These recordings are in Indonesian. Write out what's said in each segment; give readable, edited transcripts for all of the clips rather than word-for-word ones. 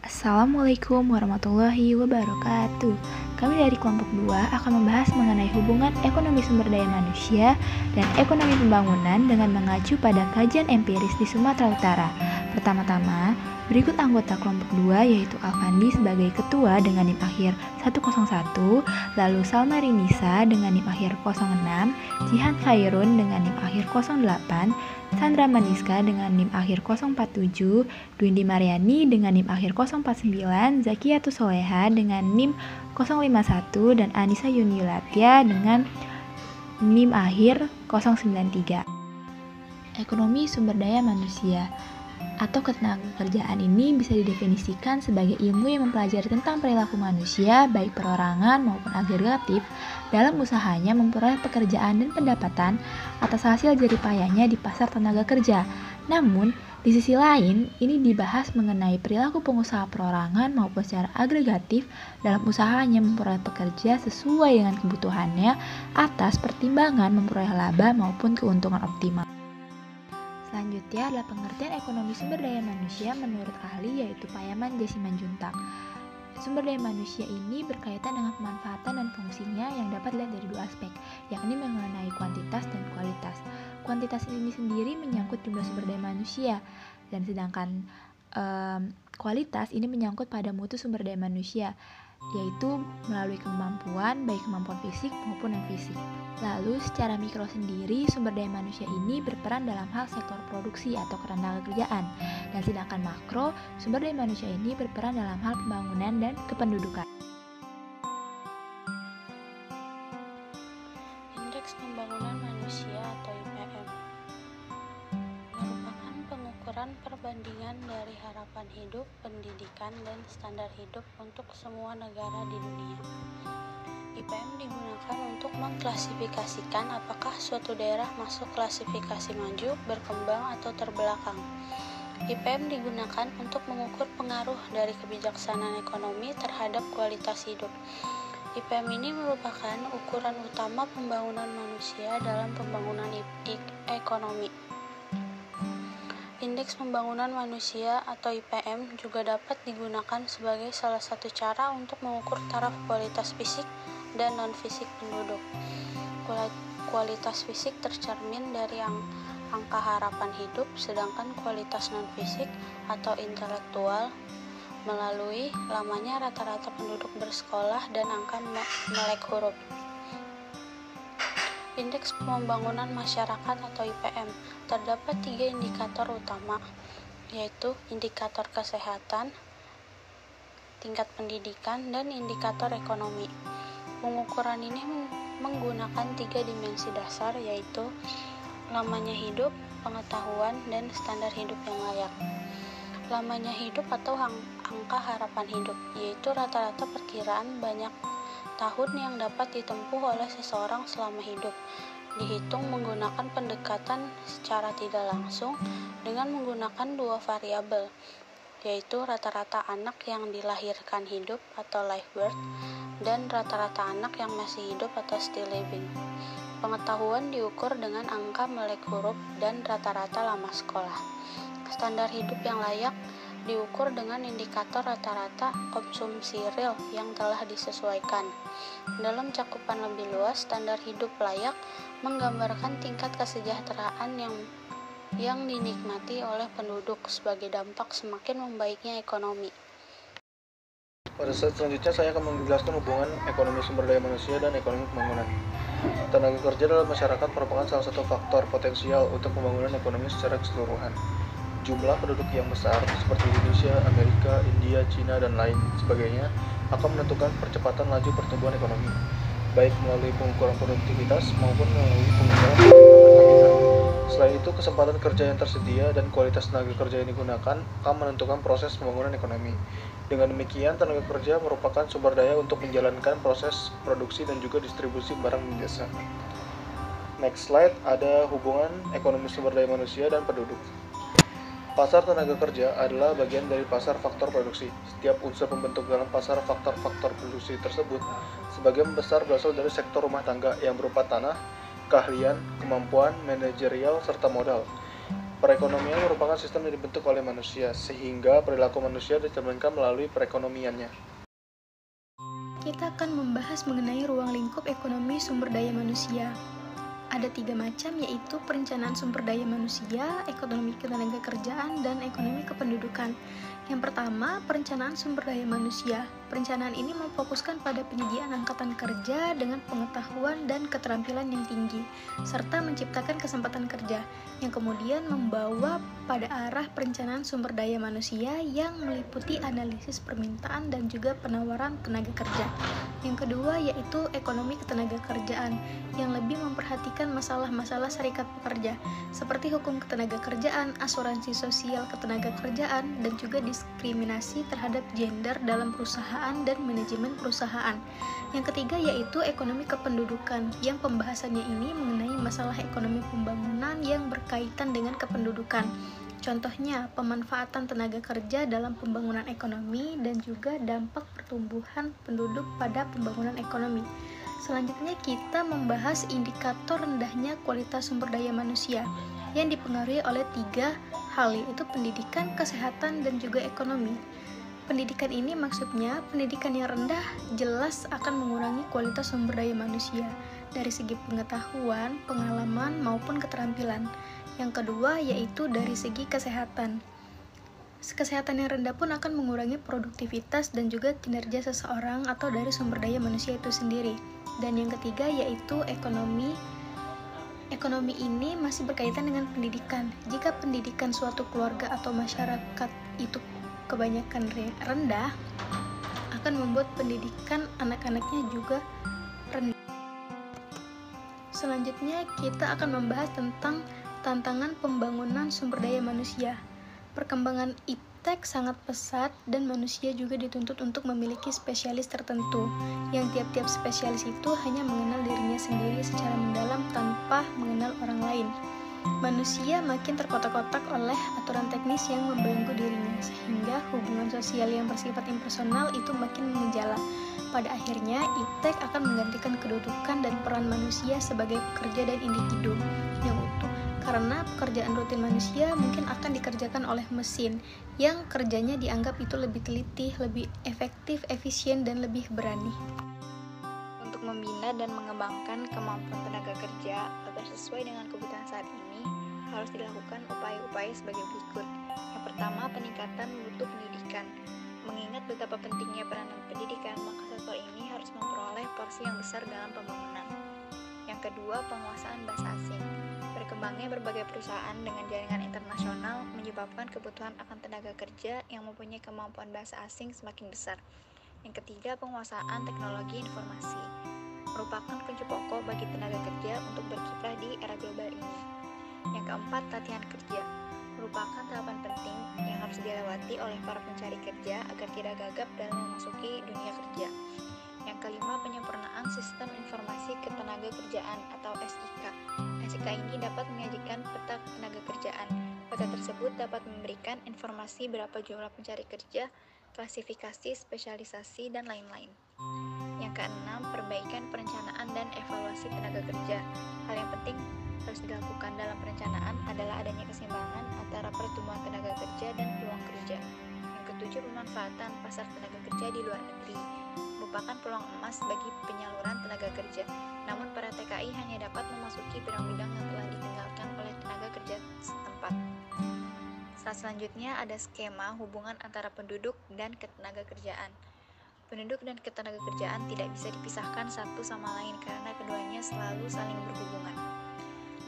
Assalamualaikum warahmatullahi wabarakatuh. Kami dari kelompok 2 akan membahas mengenai hubungan ekonomi sumber daya manusia dan ekonomi pembangunan dengan mengacu pada kajian empiris di Sumatera Utara. Pertama-tama, berikut anggota kelompok 2 yaitu Alfandi sebagai ketua dengan NIM akhir 101, lalu Salma Rinisa dengan NIM akhir 06, Jihan Khairun dengan NIM akhir 08, Sandra Maniska dengan NIM akhir 047, Dwindi Mariani dengan NIM akhir 049, Zakiatus Soleha dengan NIM 051, dan Anissa Yunilatia dengan NIM akhir 093. Ekonomi sumber daya manusia atau ketenagakerjaan ini bisa didefinisikan sebagai ilmu yang mempelajari tentang perilaku manusia, baik perorangan maupun agregatif, dalam usahanya memperoleh pekerjaan dan pendapatan atas hasil jerih payahnya di pasar tenaga kerja. Namun, di sisi lain, ini dibahas mengenai perilaku pengusaha perorangan maupun secara agregatif dalam usahanya memperoleh pekerja sesuai dengan kebutuhannya atas pertimbangan memperoleh laba maupun keuntungan optimal. Selanjutnya adalah pengertian ekonomi sumber daya manusia menurut ahli yaitu Payaman Jasimanjuntak. Sumber daya manusia ini berkaitan dengan pemanfaatan dan fungsinya yang dapat dilihat dari dua aspek, yakni mengenai kuantitas dan kualitas. Kuantitas ini sendiri menyangkut jumlah sumber daya manusia, dan sedangkan kualitas ini menyangkut pada mutu sumber daya manusia, yaitu melalui kemampuan, baik kemampuan fisik maupun non-fisik. Lalu secara mikro sendiri, sumber daya manusia ini berperan dalam hal sektor produksi atau ketenagakerjaan, dan sedangkan makro, sumber daya manusia ini berperan dalam hal pembangunan dan kependudukan. Indeks Pembangunan Manusia atau IPM merupakan pengukuran perbandingan dari harapan hidup, pendidikan, dan standar hidup untuk semua negara di dunia. IPM digunakan untuk mengklasifikasikan apakah suatu daerah masuk klasifikasi maju, berkembang, atau terbelakang. IPM digunakan untuk mengukur pengaruh dari kebijaksanaan ekonomi terhadap kualitas hidup. IPM ini merupakan ukuran utama pembangunan manusia dalam pembangunan ekonomi. Indeks Pembangunan Manusia atau IPM juga dapat digunakan sebagai salah satu cara untuk mengukur taraf kualitas fisik dan non-fisik penduduk. Kualitas fisik tercermin dari angka harapan hidup, sedangkan kualitas non-fisik atau intelektual melalui lamanya rata-rata penduduk bersekolah dan angka melek huruf. Indeks Pembangunan Masyarakat atau IPM terdapat 3 indikator utama, yaitu indikator kesehatan, tingkat pendidikan, dan indikator ekonomi. Pengukuran ini menggunakan 3 dimensi dasar, yaitu lamanya hidup, pengetahuan, dan standar hidup yang layak. Lamanya hidup atau angka harapan hidup, yaitu rata-rata perkiraan banyak tahun yang dapat ditempuh oleh seseorang selama hidup, dihitung menggunakan pendekatan secara tidak langsung dengan menggunakan 2 variabel, yaitu rata-rata anak yang dilahirkan hidup atau live birth, dan rata-rata anak yang masih hidup atau still living. Pengetahuan diukur dengan angka melek huruf dan rata-rata lama sekolah. Standar hidup yang layak diukur dengan indikator rata-rata konsumsi real yang telah disesuaikan. Dalam cakupan lebih luas, standar hidup layak menggambarkan tingkat kesejahteraan yang dinikmati oleh penduduk sebagai dampak semakin membaiknya ekonomi. Pada slide selanjutnya saya akan menjelaskan hubungan ekonomi sumber daya manusia dan ekonomi pembangunan. Tenaga kerja dalam masyarakat merupakan salah satu faktor potensial untuk pembangunan ekonomi secara keseluruhan. Jumlah penduduk yang besar seperti Indonesia, Amerika, India, Cina, dan lain sebagainya akan menentukan percepatan laju pertumbuhan ekonomi, baik melalui pengukuran produktivitas maupun melalui pengukuran kapita. Selain itu, kesempatan kerja yang tersedia dan kualitas tenaga kerja yang digunakan akan menentukan proses pembangunan ekonomi. Dengan demikian, tenaga kerja merupakan sumber daya untuk menjalankan proses produksi dan juga distribusi barang dan jasa. Next slide, ada hubungan ekonomi sumber daya manusia dan penduduk. Pasar tenaga kerja adalah bagian dari pasar faktor produksi. Setiap unsur pembentuk dalam pasar faktor-faktor produksi tersebut sebagian besar berasal dari sektor rumah tangga yang berupa tanah, keahlian, kemampuan, manajerial, serta modal. Perekonomian merupakan sistem yang dibentuk oleh manusia, sehingga perilaku manusia dicerminkan melalui perekonomiannya. Kita akan membahas mengenai ruang lingkup ekonomi sumber daya manusia. Ada 3 macam, yaitu perencanaan sumber daya manusia, ekonomi ketenagakerjaan, dan ekonomi kependudukan. Yang pertama, perencanaan sumber daya manusia. Perencanaan ini memfokuskan pada penyediaan angkatan kerja dengan pengetahuan dan keterampilan yang tinggi, serta menciptakan kesempatan kerja, yang kemudian membawa pada arah perencanaan sumber daya manusia yang meliputi analisis permintaan dan juga penawaran tenaga kerja. Yang kedua yaitu ekonomi ketenagakerjaan, yang lebih memperhatikan masalah-masalah serikat pekerja, seperti hukum ketenagakerjaan, asuransi sosial ketenagakerjaan, dan juga diskriminasi terhadap gender dalam perusahaan dan manajemen perusahaan. Yang ketiga yaitu ekonomi kependudukan, yang pembahasannya ini mengenai masalah ekonomi pembangunan yang berkaitan dengan kependudukan. Contohnya, pemanfaatan tenaga kerja dalam pembangunan ekonomi dan juga dampak pertumbuhan penduduk pada pembangunan ekonomi. Selanjutnya kita membahas indikator rendahnya kualitas sumber daya manusia yang dipengaruhi oleh 3 hal, yaitu pendidikan, kesehatan, dan juga ekonomi. Pendidikan ini maksudnya pendidikan yang rendah jelas akan mengurangi kualitas sumber daya manusia dari segi pengetahuan, pengalaman, maupun keterampilan. Yang kedua yaitu dari segi kesehatan. Kesehatan yang rendah pun akan mengurangi produktivitas dan juga kinerja seseorang atau dari sumber daya manusia itu sendiri. Dan yang ketiga yaitu ekonomi. Ekonomi ini masih berkaitan dengan pendidikan. Jika pendidikan suatu keluarga atau masyarakat itu kebanyakan rendah, akan membuat pendidikan anak-anaknya juga rendah. Selanjutnya kita akan membahas tentang tantangan pembangunan sumber daya manusia. Perkembangan iptek sangat pesat dan manusia juga dituntut untuk memiliki spesialis tertentu, yang tiap-tiap spesialis itu hanya mengenal dirinya sendiri secara mendalam tanpa mengenal orang lain. Manusia makin terkotak-kotak oleh aturan teknis yang membelenggu dirinya, sehingga hubungan sosial yang bersifat impersonal itu makin menggejala. Pada akhirnya, iptek akan menggantikan kedudukan dan peran manusia sebagai pekerja dan individu yang utuh. Karena pekerjaan rutin manusia mungkin akan dikerjakan oleh mesin yang kerjanya dianggap itu lebih teliti, lebih efektif, efisien, dan lebih berani. Untuk membina dan mengembangkan kemampuan tenaga kerja agar sesuai dengan kebutuhan saat ini, harus dilakukan upaya-upaya sebagai berikut. Yang pertama, peningkatan mutu pendidikan. Mengingat betapa pentingnya peranan pendidikan, maka sektor ini harus memperoleh porsi yang besar dalam pembangunan. Yang kedua, penguasaan bahasa asing. Berkembangnya berbagai perusahaan dengan jaringan internasional menyebabkan kebutuhan akan tenaga kerja yang mempunyai kemampuan bahasa asing semakin besar. Yang ketiga, penguasaan teknologi informasi merupakan kunci pokok bagi tenaga kerja untuk berkiprah di era global ini. Yang keempat, latihan kerja merupakan tahapan penting yang harus dilewati oleh para pencari kerja agar tidak gagap dalam memasuki dunia kerja. Yang kelima, penyempurnaan sistem informasi ketenaga kerjaan atau SIK. SIK ini dapat menyajikan peta ketenaga kerjaan. Peta tersebut dapat memberikan informasi berapa jumlah pencari kerja, klasifikasi, spesialisasi, dan lain-lain. Yang keenam, perbaikan perencanaan dan evaluasi tenaga kerja. Hal yang penting harus dilakukan dalam perencanaan adalah adanya keseimbangan antara pertumbuhan tenaga kerja dan peluang kerja. Yang ketujuh, pemanfaatan pasar tenaga kerja di luar negeri merupakan peluang emas bagi penyaluran tenaga kerja. Namun para TKI hanya dapat memasuki bidang-bidang yang telah ditinggalkan oleh tenaga kerja setempat. Selanjutnya ada skema hubungan antara penduduk dan ketenaga kerjaan. Penduduk dan ketenaga kerjaan tidak bisa dipisahkan satu sama lain karena keduanya selalu saling berhubungan.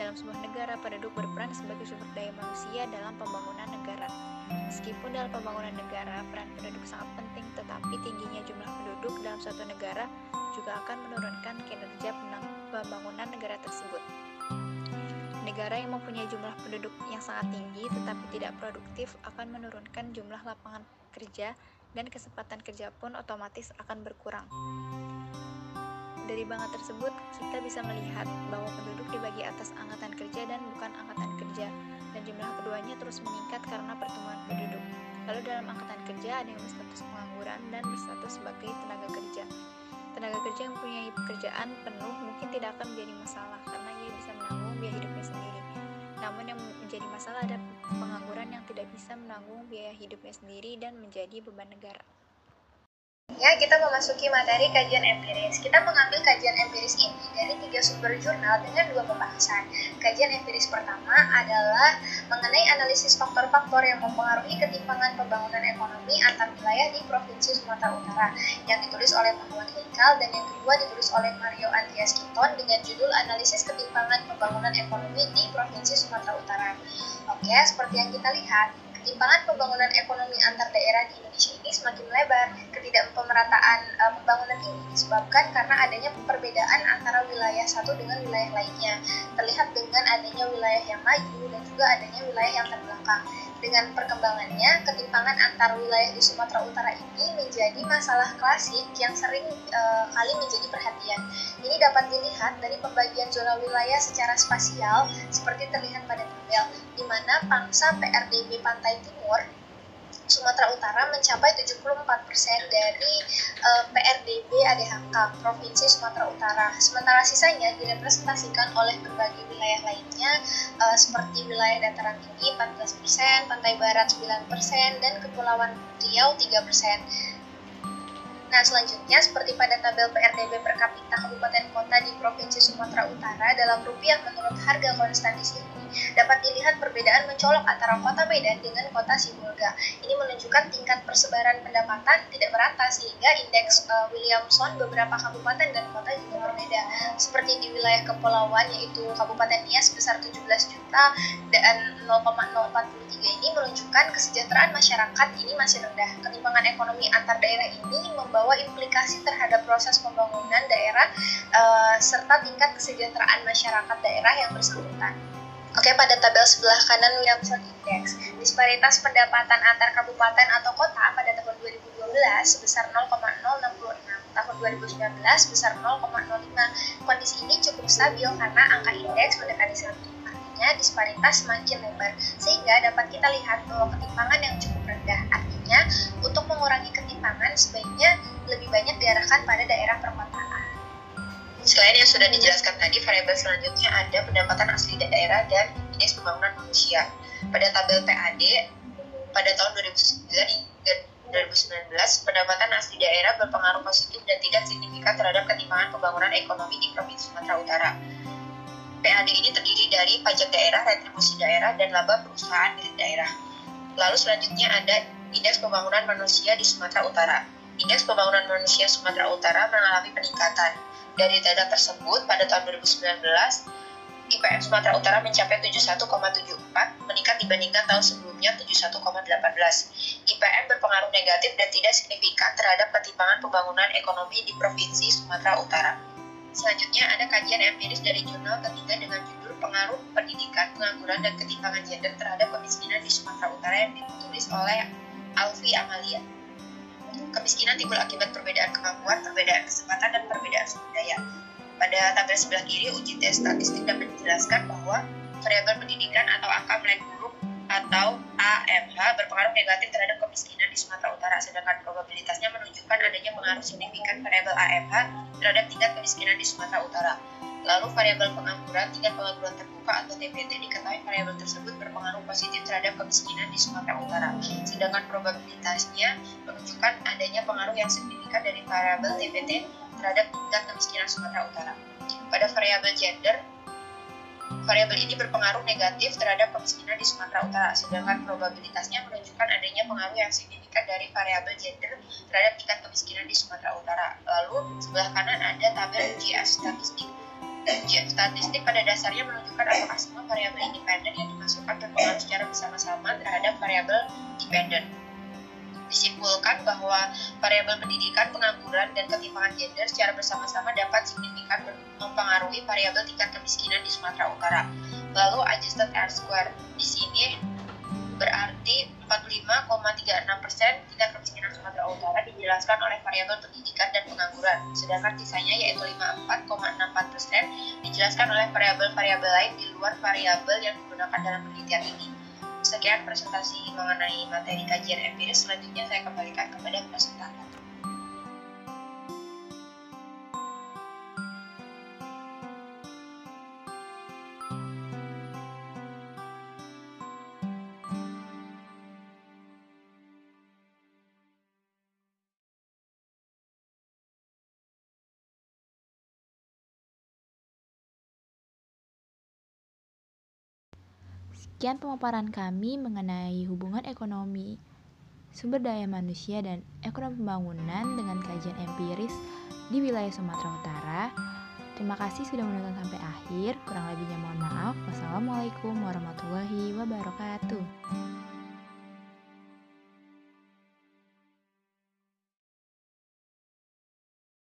Dalam sebuah negara, penduduk berperan sebagai sumber daya manusia dalam pembangunan negara. Meskipun dalam pembangunan negara, peran penduduk sangat penting, tetapi tingginya jumlah penduduk dalam suatu negara juga akan menurunkan kinerja pembangunan negara tersebut. Negara yang mempunyai jumlah penduduk yang sangat tinggi tetapi tidak produktif akan menurunkan jumlah lapangan kerja dan kesempatan kerja pun otomatis akan berkurang. Dari bangga tersebut, kita bisa melihat bahwa penduduk dibagi atas angkatan kerja dan bukan angkatan kerja, dan jumlah keduanya terus meningkat karena pertumbuhan penduduk. Lalu dalam angkatan kerja ada yang berstatus pengangguran dan berstatus sebagai tenaga kerja. Tenaga kerja yang mempunyai pekerjaan penuh mungkin tidak akan menjadi masalah karena ia bisa menanggung biaya hidupnya sendiri. Namun Namun yang menjadi masalah adalah pengangguran yang tidak bisa menanggung biaya hidupnya sendiri dan menjadi beban negara. Ya, kita memasuki materi kajian empiris. Kita mengambil kajian empiris ini dari 3 sumber jurnal dengan 2 pembahasan. Kajian empiris pertama adalah mengenai analisis faktor-faktor yang mempengaruhi ketimpangan pembangunan ekonomi antar wilayah di Provinsi Sumatera Utara, yang ditulis oleh Muhammad Haikal, dan yang kedua ditulis oleh Mario Andreas Kiton dengan judul Analisis Ketimpangan Pembangunan Ekonomi di Provinsi Sumatera Utara. Oke, seperti yang kita lihat, ketimpangan pembangunan ekonomi antar daerah di Indonesia ini semakin melebar. Ketidakpemerataan pembangunan ini disebabkan karena adanya perbedaan antara wilayah satu dengan wilayah lainnya. Terlihat dengan adanya wilayah yang maju dan juga adanya wilayah yang terbelakang. Dengan perkembangannya, ketimpangan antar wilayah di Sumatera Utara ini menjadi masalah klasik yang sering kali menjadi perhatian. Ini dapat dilihat dari pembagian zona wilayah secara spasial seperti terlihat pada tabel, di mana pangsa PRDB Pantai Timur Sumatera Utara mencapai 74% dari PRDB ADHK Provinsi Sumatera Utara. Sementara sisanya direpresentasikan oleh berbagai wilayah lainnya seperti wilayah dataran tinggi 14%, Pantai Barat 9%, dan Kepulauan Riau 3%. Nah, selanjutnya seperti pada tabel PRDB per kapita kabupaten kota di Provinsi Sumatera Utara dalam rupiah menurut harga konstan di sini, dapat dilihat perbedaan mencolok antara kota Medan dengan kota Sibolga. Ini menunjukkan tingkat persebaran pendapatan tidak merata sehingga indeks Williamson beberapa kabupaten dan kota juga berbeda. Seperti di wilayah kepulauan yaitu Kabupaten Nias sebesar 17 juta dan 0,043 ini menunjukkan kesejahteraan masyarakat ini masih rendah. Ketimpangan ekonomi antar daerah ini membawa implikasi terhadap proses pembangunan daerah serta tingkat kesejahteraan masyarakat daerah yang bersangkutan. Oke, pada tabel sebelah kanan Williamson Index, disparitas pendapatan antar kabupaten atau kota pada tahun 2012 sebesar 0,066, tahun 2019 sebesar 0,05. Kondisi ini cukup stabil karena angka indeks mendekati 1. Artinya disparitas semakin lebar, sehingga dapat kita lihat bahwa ketimpangan yang cukup rendah. Artinya, untuk mengurangi ketimpangan sebaiknya lebih banyak diarahkan pada daerah perkotaan. Selain yang sudah dijelaskan tadi, variabel selanjutnya ada pendapatan asli daerah dan indeks pembangunan manusia. Pada tabel PAD, pada tahun 2009 hingga 2019, pendapatan asli daerah berpengaruh positif dan tidak signifikan terhadap ketimpangan pembangunan ekonomi di Provinsi Sumatera Utara. PAD ini terdiri dari pajak daerah, retribusi daerah, dan laba perusahaan milik daerah. Lalu selanjutnya ada indeks pembangunan manusia di Sumatera Utara. Indeks pembangunan manusia Sumatera Utara mengalami peningkatan. Dari data tersebut, pada tahun 2019, IPM Sumatera Utara mencapai 71,74, meningkat dibandingkan tahun sebelumnya 71,18. IPM berpengaruh negatif dan tidak signifikan terhadap ketimpangan pembangunan ekonomi di Provinsi Sumatera Utara. Selanjutnya ada kajian empiris dari jurnal ketiga dengan judul Pengaruh Pendidikan, Pengangguran, dan Ketimpangan Gender terhadap Kemiskinan di Sumatera Utara yang ditulis oleh Alfi Amalia. Kemiskinan timbul akibat perbedaan kemampuan, perbedaan kesempatan, dan perbedaan sumber daya. Pada tabel sebelah kiri, uji tes statistik dapat menjelaskan bahwa variabel pendidikan atau angka melek buruk atau AMH berpengaruh negatif terhadap kemiskinan di Sumatera Utara, sedangkan probabilitasnya menunjukkan adanya pengaruh signifikan variabel AMH terhadap tingkat kemiskinan di Sumatera Utara. Lalu variabel pengangguran, tingkat pengangguran terbuka atau TPT, diketahui variabel tersebut berpengaruh positif terhadap kemiskinan di Sumatera Utara, sedangkan probabilitasnya menunjukkan adanya pengaruh yang signifikan dari variabel TPT terhadap tingkat kemiskinan Sumatera Utara. Pada variabel gender, variabel ini berpengaruh negatif terhadap kemiskinan di Sumatera Utara, sedangkan probabilitasnya menunjukkan adanya pengaruh yang signifikan dari variabel gender terhadap tingkat kemiskinan di Sumatera Utara. Lalu sebelah kanan ada tabel UGF statistik. UGF statistik pada dasarnya menunjukkan apakah semua variabel independen yang dimasukkan berpengaruh secara bersama-sama terhadap variabel dependen. Disimpulkan bahwa variabel pendidikan, pengangguran, dan ketimpangan gender secara bersama-sama dapat signifikan mempengaruhi variabel tingkat kemiskinan di Sumatera Utara. Lalu adjusted R-square di sini berarti 45,36% tingkat kemiskinan Sumatera Utara dijelaskan oleh variabel pendidikan dan pengangguran, sedangkan sisanya yaitu 54,64% dijelaskan oleh variabel-variabel lain di luar variabel yang digunakan dalam penelitian ini. Sekian presentasi mengenai materi kajian empiris. Selanjutnya saya kembalikan kepada presentator. Sekian pemaparan kami mengenai hubungan ekonomi sumber daya manusia dan ekonomi pembangunan dengan kajian empiris di wilayah Sumatera Utara. Terima kasih sudah menonton sampai akhir. Kurang lebihnya mohon maaf. Wassalamualaikum warahmatullahi wabarakatuh.